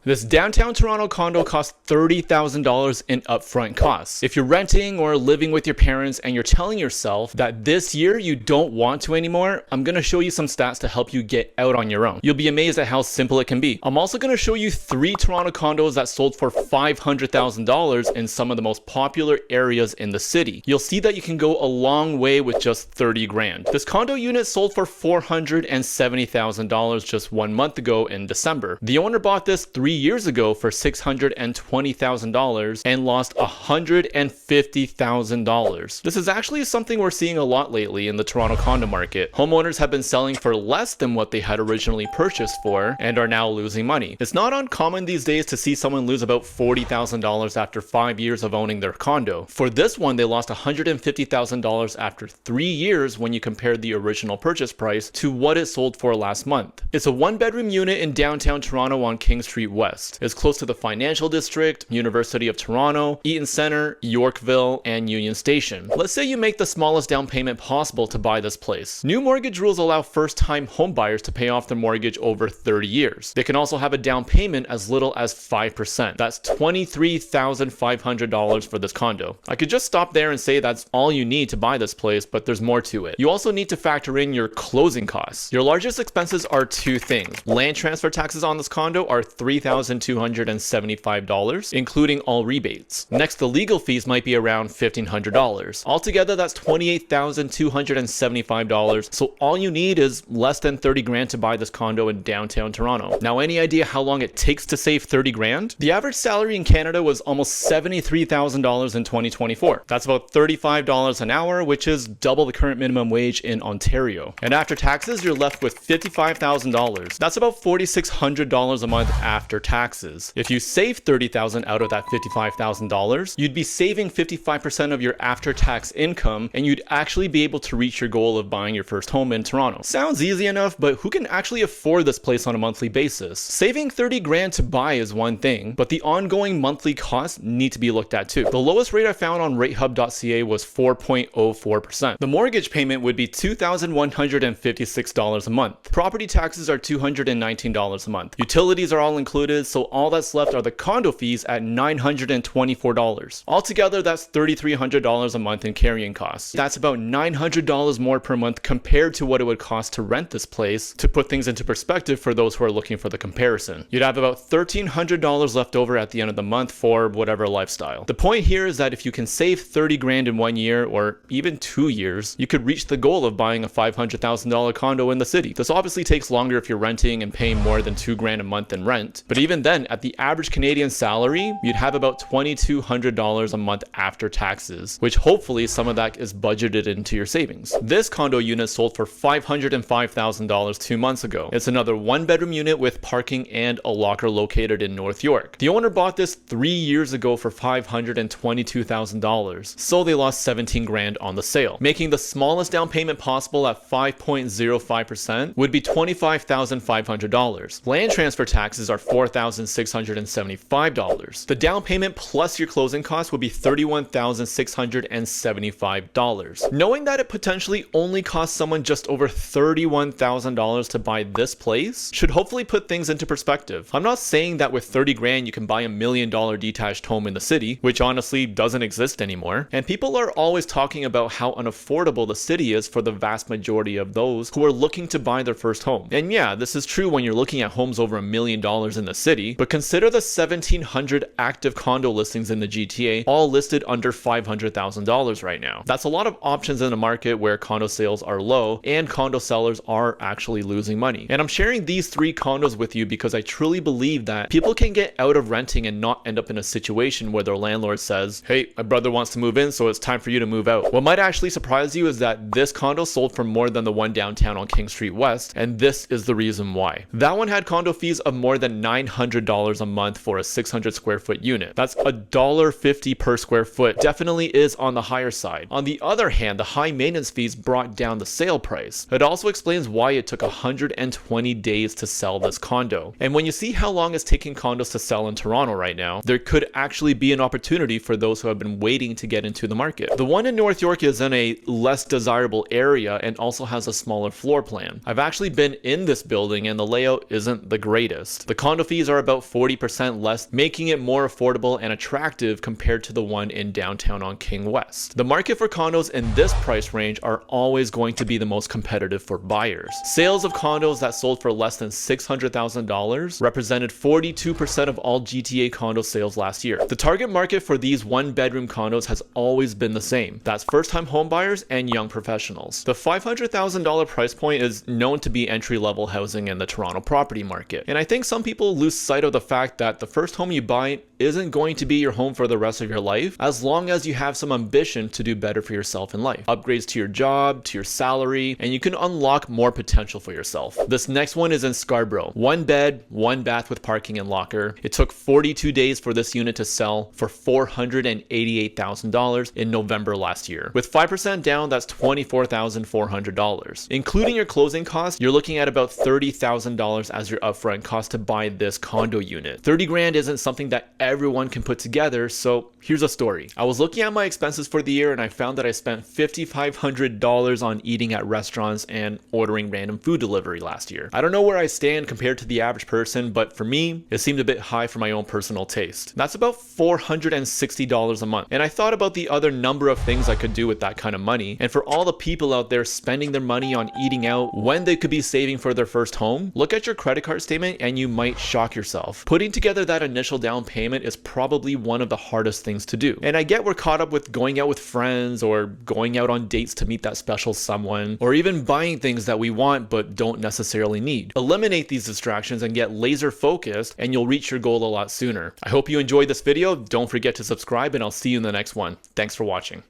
This downtown Toronto condo costs $30,000 in upfront costs. If you're renting or living with your parents and you're telling yourself that this year you don't want to anymore, I'm going to show you some stats to help you get out on your own. You'll be amazed at how simple it can be. I'm also going to show you 3 Toronto condos that sold for $500,000 in some of the most popular areas in the city. You'll see that you can go a long way with just 30 grand. This condo unit sold for $470,000 just 1 month ago in December. The owner bought this 3 years ago for $620,000 and lost $150,000. This is actually something we're seeing a lot lately in the Toronto condo market. Homeowners have been selling for less than what they had originally purchased for and are now losing money. It's not uncommon these days to see someone lose about $40,000 after 5 years of owning their condo. For this one, they lost $150,000 after 3 years when you compare the original purchase price to what it sold for last month. It's a 1-bedroom unit in downtown Toronto on King Street West. It's close to the Financial District, University of Toronto, Eaton Centre, Yorkville, and Union Station. Let's say you make the smallest down payment possible to buy this place. New mortgage rules allow first-time home buyers to pay off their mortgage over 30 years. They can also have a down payment as little as 5%. That's $23,500 for this condo. I could just stop there and say that's all you need to buy this place, but there's more to it. You also need to factor in your closing costs. Your largest expenses are 2 things. Land transfer taxes on this condo are $3,275, including all rebates. Next, the legal fees might be around $1,500. Altogether, that's $28,275. So all you need is less than 30 grand to buy this condo in downtown Toronto. Now, any idea how long it takes to save 30 grand? The average salary in Canada was almost $73,000 in 2024. That's about $35 an hour, which is double the current minimum wage in Ontario. And after taxes, you're left with $55,000. That's about $4,600 a month after taxes. If you save $30,000 out of that $55,000, you'd be saving 55% of your after-tax income, and you'd actually be able to reach your goal of buying your first home in Toronto. Sounds easy enough, but who can actually afford this place on a monthly basis? Saving 30 grand to buy is one thing, but the ongoing monthly costs need to be looked at too. The lowest rate I found on ratehub.ca was 4.04%. The mortgage payment would be $2,156 a month. Property taxes are $219 a month. Utilities are all included, so all that's left are the condo fees at $924. Altogether, that's $3,300 a month in carrying costs. That's about $900 more per month compared to what it would cost to rent this place. To put things into perspective for those who are looking for the comparison, you'd have about $1,300 left over at the end of the month for whatever lifestyle. The point here is that if you can save 30 grand in 1 year or even 2 years, you could reach the goal of buying a $500,000 condo in the city. This obviously takes longer if you're renting and paying more than 2 grand a month in rent, but even then, at the average Canadian salary, you'd have about $2,200 a month after taxes, which hopefully some of that is budgeted into your savings. This condo unit sold for $505,000 2 months ago. It's another 1-bedroom unit with parking and a locker located in North York. The owner bought this 3 years ago for $522,000, so they lost 17 grand on the sale. Making the smallest down payment possible at 5.05% would be $25,500. Land transfer taxes are $4,675. The down payment plus your closing costs would be $31,675. Knowing that it potentially only costs someone just over $31,000 to buy this place should hopefully put things into perspective. I'm not saying that with 30 grand you can buy $1 million detached home in the city, which honestly doesn't exist anymore. And people are always talking about how unaffordable the city is for the vast majority of those who are looking to buy their first home. And yeah, this is true when you're looking at homes over $1 million in the city, but consider the 1,700 active condo listings in the GTA, all listed under $500,000 right now. That's a lot of options in a market where condo sales are low and condo sellers are actually losing money. And I'm sharing these 3 condos with you because I truly believe that people can get out of renting and not end up in a situation where their landlord says, hey, my brother wants to move in, so it's time for you to move out. What might actually surprise you is that this condo sold for more than the one downtown on King Street West, and this is the reason why. That one had condo fees of more than $900 a month for a 600 square foot unit. That's $1.50 per square foot. Definitely is on the higher side. On the other hand, the high maintenance fees brought down the sale price. It also explains why it took 120 days to sell this condo. And when you see how long it's taking condos to sell in Toronto right now, there could actually be an opportunity for those who have been waiting to get into the market. The one in North York is in a less desirable area and also has a smaller floor plan. I've actually been in this building and the layout isn't the greatest. The condo fees are about 40% less, making it more affordable and attractive compared to the one in downtown on King West. The market for condos in this price range are always going to be the most competitive for buyers. Sales of condos that sold for less than $600,000 represented 42% of all GTA condo sales last year. The target market for these one-bedroom condos has always been the same. That's first-time homebuyers and young professionals. The $500,000 price point is known to be entry-level housing in the Toronto property market. And I think some people lose sight of the fact that the first home you buy isn't going to be your home for the rest of your life, as long as you have some ambition to do better for yourself in life. Upgrades to your job, to your salary, and you can unlock more potential for yourself. This next one is in Scarborough. 1 bed, 1 bath with parking and locker. It took 42 days for this unit to sell for $488,000 in November last year. With 5% down, that's $24,400. Including your closing costs, you're looking at about $30,000 as your upfront cost to buy this condo unit. 30 grand isn't something that everyone can put together, so here's a story. I was looking at my expenses for the year and I found that I spent $5,500 on eating at restaurants and ordering random food delivery last year. I don't know where I stand compared to the average person, but for me, it seemed a bit high for my own personal taste. That's about $460 a month. And I thought about the other number of things I could do with that kind of money. And for all the people out there spending their money on eating out when they could be saving for their first home, look at your credit card statement and you might shock yourself. Putting together that initial down payment is probably one of the hardest things to do. And I get we're caught up with going out with friends or going out on dates to meet that special someone, or even buying things that we want but don't necessarily need. Eliminate these distractions and get laser focused and you'll reach your goal a lot sooner. I hope you enjoyed this video. Don't forget to subscribe and I'll see you in the next one. Thanks for watching.